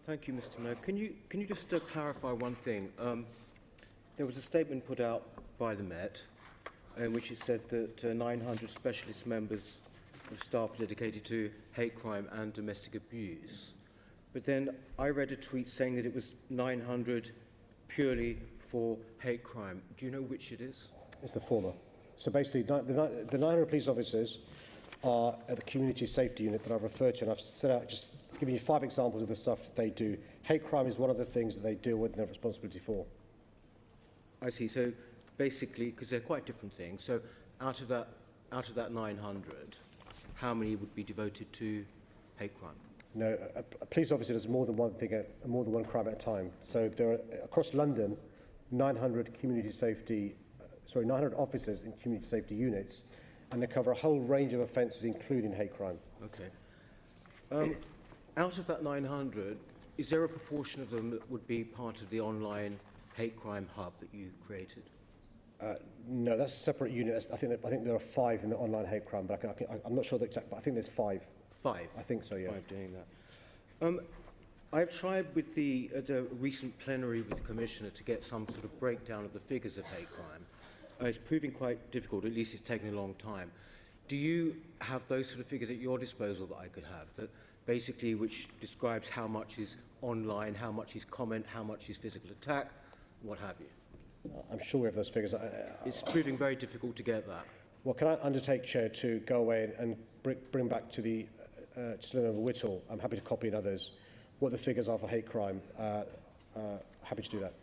Thank you, Mr. Mayor. Can you just clarify one thing? There was a statement put out by the Met in which it said that 900 specialist members of staff are dedicated to hate crime and domestic abuse. But then I read a tweet saying that it was 900 purely for hate crime. Do you know which it is? It's the former. So basically, the 900 police officers are at the community safety unit that I've referred to, and I've set out just giving you 5 examples of the stuff they do. Hate crime is one of the things that they deal with and have responsibility for. I see. So basically, because they're quite different things. So out of that 900, how many would be devoted to hate crime? No, a police officer does more than one thing, more than one crime at a time. So there are across London 900 900 officers in community safety units, and they cover a whole range of offences, including hate crime. Okay. Out of that 900, is there a proportion of them that would be part of the online hate crime hub that you created? No, that's a separate unit. I think there are 5 in the online hate crime, but I'm not sure the exact, but I think there's 5. 5? I think so, yeah. 5 doing that. I've tried with the recent plenary with the Commissioner to get some sort of breakdown of the figures of hate crime. It's proving quite difficult, at least it's taken a long time. Do you have those sort of figures at your disposal that I could have, that basically which describes how much is online, how much is comment, how much is physical attack, what have you? I'm sure we have those figures. It's proving very difficult to get that. Well, can I undertake, Chair, to go away and bring back to the member Whittle? I'm happy to copy in others what the figures are for hate crime. Happy to do that.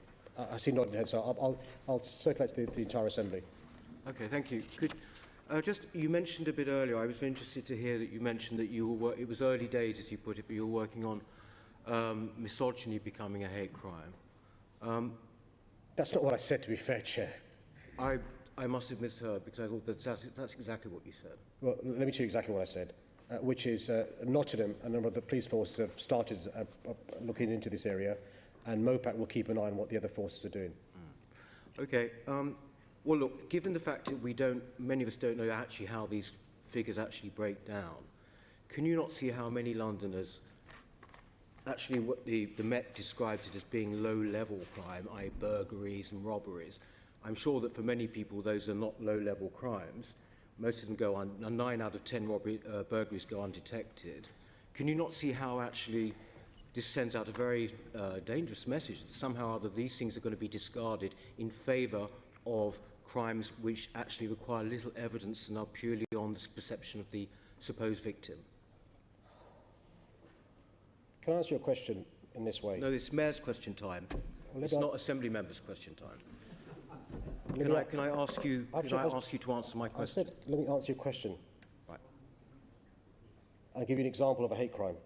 I see nodding heads, so I'll circulate to the entire Assembly. Okay, thank you. You mentioned a bit earlier, I was interested to hear that you mentioned that it was early days, as you put it, but you were working on misogyny becoming a hate crime. That's not what I said, to be fair, Chair. I must have misheard, because I thought that's exactly what you said. Well, let me tell you exactly what I said, which is Nottingham, a number of the police forces have started looking into this area, and MOPAC will keep an eye on what the other forces are doing. Okay. Well, look, given the fact that many of us don't know actually how these figures actually break down, can you not see how many Londoners, actually what the Met describes it as being low-level crime, i.e. burglaries and robberies? I'm sure that for many people those are not low-level crimes. Most of them go on, 9 out of 10 burglaries go undetected. Can you not see how actually this sends out a very dangerous message that somehow or other these things are going to be discarded in favour of crimes which actually require little evidence and are purely on the perception of the supposed victim? Can I answer your question in this way? No, it's Mayor's question time. Well, it's not Assembly Members' question time. Can I ask you to answer my question? Let me answer your question. Right. I'll give you an example of a hate crime.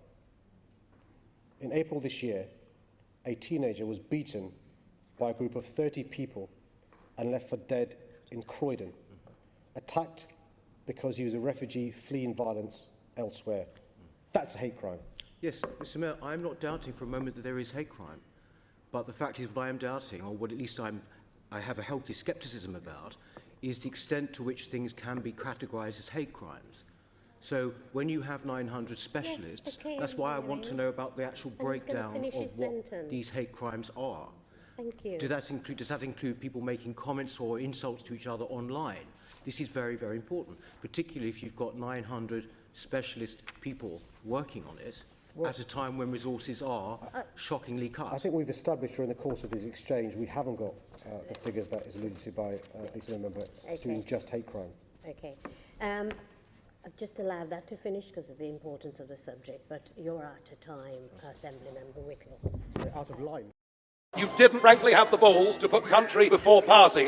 In April this year, a teenager was beaten by a group of 30 people and left for dead in Croydon, attacked because he was a refugee fleeing violence elsewhere. That's a hate crime. Yes, Mr. Mayor, I'm not doubting for a moment that there is hate crime. But the fact is what I am doubting, or what at least I have a healthy scepticism about, is the extent to which things can be categorised as hate crimes. So when you have 900 specialists, yes, okay, that's why I want to know about the actual breakdown of what sentence. these hate crimes are. Thank you. Does that include people making comments or insults to each other online? This is very, very important, particularly if you've got 900 specialist people working on it at a time when resources are shockingly cut. I think we've established during the course of this exchange we haven't got the figures that is alluded to by the member doing just hate crime. Okay. I've just allowed that to finish because of the importance of the subject, but you're out of time, Assembly Member Whittle. Out of line. You didn't frankly have the balls to put country before party.